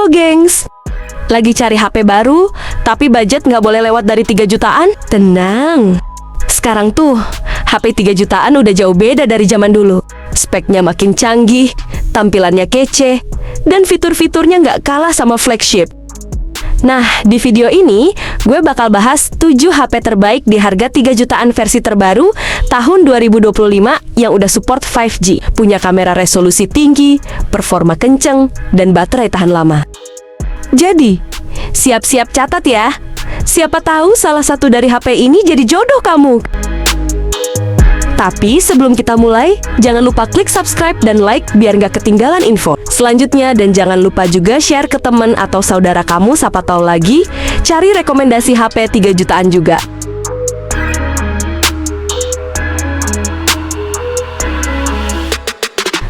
Halo gengs, lagi cari HP baru, tapi budget nggak boleh lewat dari 3 jutaan? Tenang, sekarang tuh HP 3 jutaan udah jauh beda dari zaman dulu. Speknya makin canggih, tampilannya kece, dan fitur-fiturnya nggak kalah sama flagship. Nah, di video ini gue bakal bahas 7 HP terbaik di harga 3 jutaan versi terbaru tahun 2025 yang udah support 5G, punya kamera resolusi tinggi, performa kenceng, dan baterai tahan lama. Jadi, siap-siap catat ya. Siapa tahu salah satu dari HP ini jadi jodoh kamu. Tapi sebelum kita mulai, jangan lupa klik subscribe dan like biar nggak ketinggalan info selanjutnya. Dan jangan lupa juga share ke temen atau saudara kamu, siapa tahu lagi cari rekomendasi HP 3 jutaan juga.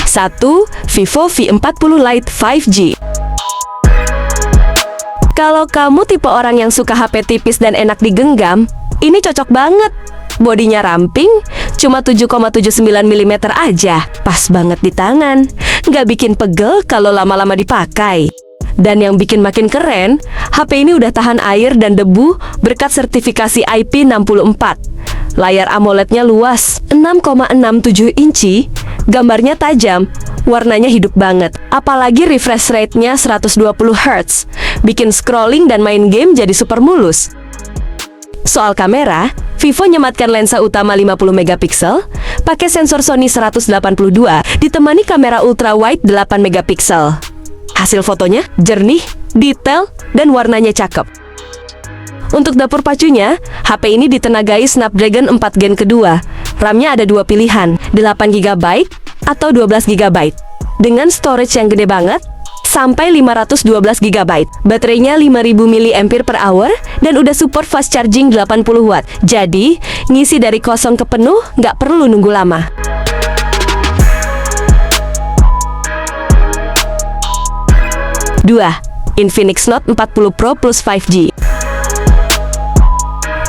Satu, Vivo V40 Lite 5G. Kalau kamu tipe orang yang suka HP tipis dan enak digenggam, ini cocok banget. Bodinya ramping, cuma 7,79 mm aja, pas banget di tangan, nggak bikin pegel kalau lama-lama dipakai. Dan yang bikin makin keren, HP ini udah tahan air dan debu berkat sertifikasi IP64. Layar AMOLED-nya luas, 6,67 inci, gambarnya tajam, warnanya hidup banget. Apalagi refresh rate-nya 120 Hz, bikin scrolling dan main game jadi super mulus. Soal kamera, Vivo nyematkan lensa utama 50 megapiksel, pakai sensor Sony 182, ditemani kamera ultra wide 8 megapiksel. Hasil fotonya jernih, detail, dan warnanya cakep. Untuk dapur pacunya, HP ini ditenagai Snapdragon 4 Gen kedua. RAM-nya ada 2 pilihan, 8 GB atau 12 GB. Dengan storage yang gede banget, sampai 512 GB. Baterainya 5000 mAh dan udah support fast charging 80 Watt. Jadi, ngisi dari kosong ke penuh nggak perlu nunggu lama. Dua, Infinix Note 40 Pro Plus 5G.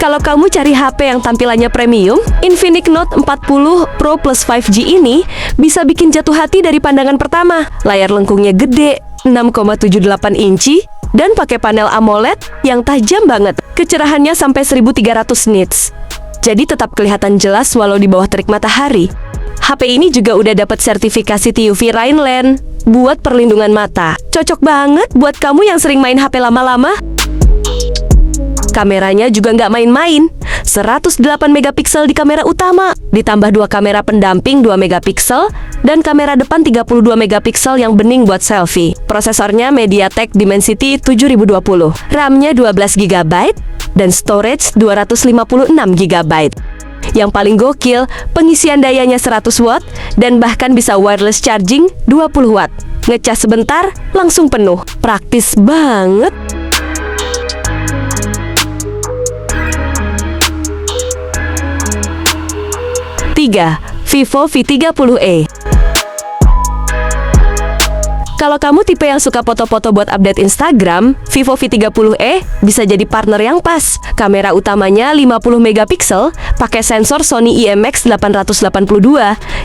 Kalau kamu cari HP yang tampilannya premium, Infinix Note 40 Pro Plus 5G ini bisa bikin jatuh hati dari pandangan pertama. Layar lengkungnya gede, 6,78 inci, dan pakai panel AMOLED yang tajam banget. Kecerahannya sampai 1300 nits. Jadi tetap kelihatan jelas walau di bawah terik matahari. HP ini juga udah dapat sertifikasi TUV Rheinland buat perlindungan mata. Cocok banget buat kamu yang sering main HP lama-lama. Kameranya juga nggak main-main, 108 megapiksel di kamera utama, ditambah 2 kamera pendamping 2 megapiksel, dan kamera depan 32 megapiksel yang bening buat selfie. Prosesornya MediaTek Dimensity 7020, RAM-nya 12 GB, dan storage 256 GB. Yang paling gokil, pengisian dayanya 100 Watt, dan bahkan bisa wireless charging 20 Watt. Ngecas sebentar, langsung penuh. Praktis banget. Tiga, Vivo V30e. Kalau kamu tipe yang suka foto-foto buat update Instagram, Vivo V30e bisa jadi partner yang pas. Kamera utamanya 50 megapiksel, pakai sensor Sony IMX882,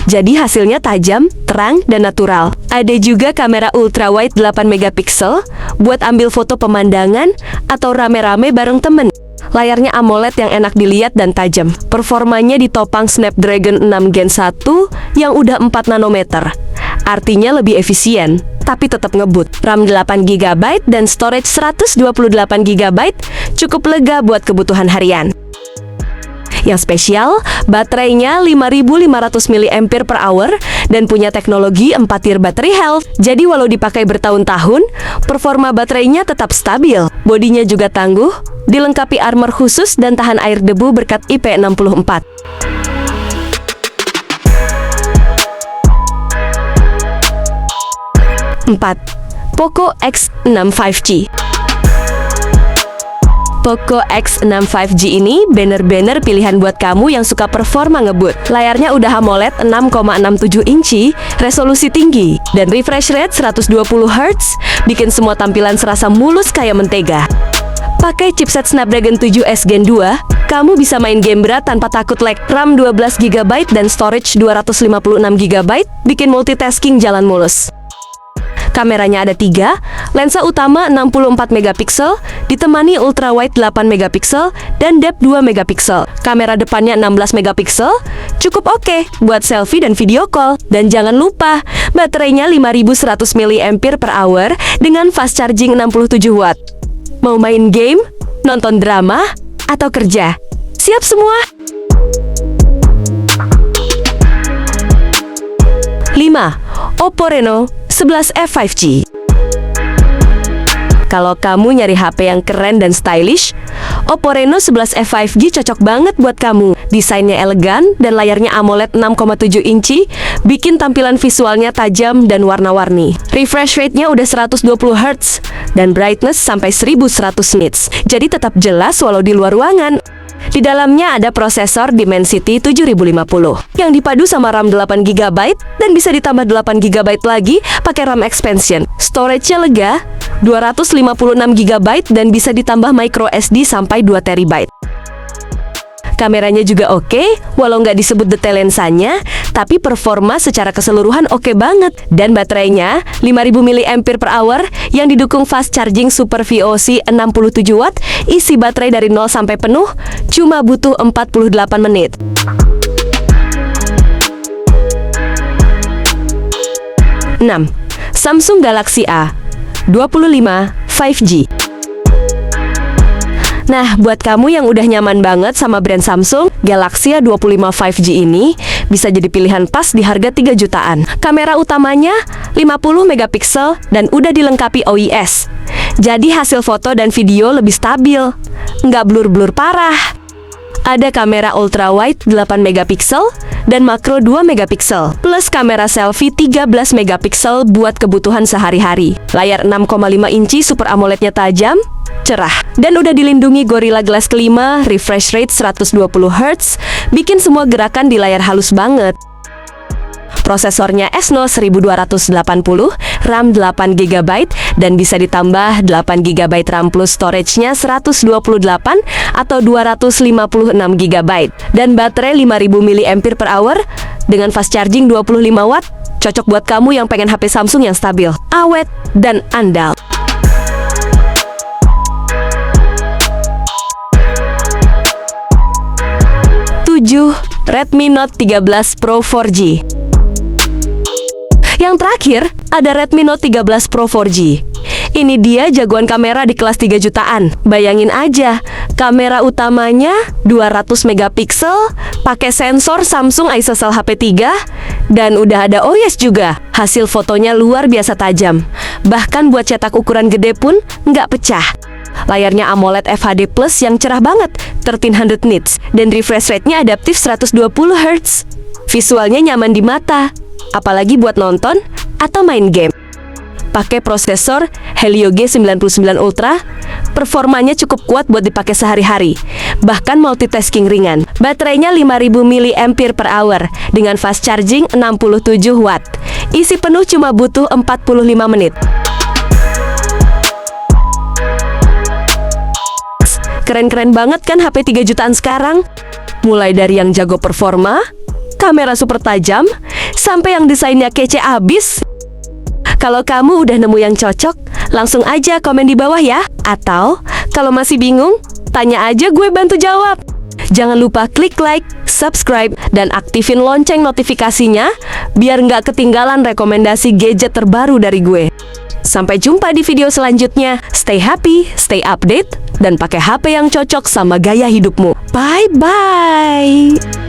jadi hasilnya tajam, terang, dan natural. Ada juga kamera ultra wide 8 megapiksel buat ambil foto pemandangan atau rame-rame bareng temen. Layarnya AMOLED yang enak dilihat dan tajam. Performanya ditopang Snapdragon 6 Gen 1 yang udah 4 nanometer. Artinya lebih efisien, tapi tetap ngebut. RAM 8 GB dan storage 128 GB cukup lega buat kebutuhan harian. Yang spesial, baterainya 5500 mAh dan punya teknologi 4-tier battery health. Jadi walau dipakai bertahun-tahun, performa baterainya tetap stabil. Bodinya juga tangguh, dilengkapi armor khusus dan tahan air debu berkat IP64. 4. Poco X6 5G. Poco X6 5G ini bener-bener pilihan buat kamu yang suka performa ngebut. Layarnya udah AMOLED 6,67 inci, resolusi tinggi, dan refresh rate 120 Hz, bikin semua tampilan serasa mulus kayak mentega. Pakai chipset Snapdragon 7S Gen 2, kamu bisa main game berat tanpa takut lag. RAM 12 GB dan storage 256 GB, bikin multitasking jalan mulus. Kameranya ada 3, lensa utama 64 megapiksel, ditemani ultrawide 8 megapiksel dan depth 2 megapiksel. Kamera depannya 16 megapiksel, cukup oke buat selfie dan video call. Dan jangan lupa, baterainya 5100 mAh dengan fast charging 67 watt. Mau main game, nonton drama, atau kerja? Siap semua? 5. Oppo Reno 11F 5G. Kalau kamu nyari HP yang keren dan stylish, Oppo Reno 11F 5G cocok banget buat kamu. Desainnya elegan dan layarnya AMOLED 6,7 inci, bikin tampilan visualnya tajam dan warna-warni. Refresh rate-nya udah 120 Hz dan brightness sampai 1100 nits. Jadi tetap jelas walau di luar ruangan. Di dalamnya ada prosesor Dimensity 7050 yang dipadu sama RAM 8GB dan bisa ditambah 8GB lagi pakai RAM expansion. Storage-nya lega, 256GB dan bisa ditambah micro SD sampai 2TB. Kameranya juga oke, walau nggak disebut detail lensanya, tapi performa secara keseluruhan oke banget. Dan baterainya 5000 mAh yang didukung fast charging Super VOC 67 watt, isi baterai dari 0 sampai penuh cuma butuh 48 menit. Enam. Samsung Galaxy A25 5G. Nah, buat kamu yang udah nyaman banget sama brand Samsung, Galaxy A25 5G ini bisa jadi pilihan pas di harga 3 jutaan. Kamera utamanya 50 megapiksel dan udah dilengkapi OIS. Jadi hasil foto dan video lebih stabil, nggak blur-blur parah. Ada kamera ultrawide 8 megapiksel dan makro 2 megapiksel, plus kamera selfie 13 megapiksel buat kebutuhan sehari-hari. Layar 6,5 inci Super AMOLED-nya tajam, cerah, dan udah dilindungi Gorilla Glass kelima, refresh rate 120 Hz, bikin semua gerakan di layar halus banget. Prosesornya Exynos 1280, RAM 8GB, dan bisa ditambah 8GB RAM plus storage-nya 128 atau 256GB. Dan baterai 5000 mAh dengan fast charging 25 watt, cocok buat kamu yang pengen HP Samsung yang stabil, awet, dan andal. Redmi Note 13 Pro 4G. Yang terakhir, ada Redmi Note 13 Pro 4G. Ini dia jagoan kamera di kelas 3 jutaan. Bayangin aja, kamera utamanya 200 megapiksel, pakai sensor Samsung ISOCELL HP3, dan udah ada OIS juga. Hasil fotonya luar biasa tajam. Bahkan buat cetak ukuran gede pun nggak pecah. Layarnya AMOLED FHD Plus yang cerah banget, 1300 nits, dan refresh rate-nya adaptif 120 Hz. Visualnya nyaman di mata, apalagi buat nonton atau main game. Pakai prosesor Helio G99 Ultra, performanya cukup kuat buat dipakai sehari-hari, bahkan multitasking ringan. Baterainya 5000 mAh dengan fast charging 67 watt. Isi penuh cuma butuh 45 menit. Keren-keren banget kan HP 3 jutaan sekarang? Mulai dari yang jago performa, kamera super tajam, sampai yang desainnya kece abis. Kalau kamu udah nemu yang cocok, langsung aja komen di bawah ya. Atau, kalau masih bingung, tanya aja, gue bantu jawab. Jangan lupa klik like, subscribe, dan aktifin lonceng notifikasinya, biar nggak ketinggalan rekomendasi gadget terbaru dari gue. Sampai jumpa di video selanjutnya. Stay happy, stay update, dan pakai HP yang cocok sama gaya hidupmu. Bye-bye!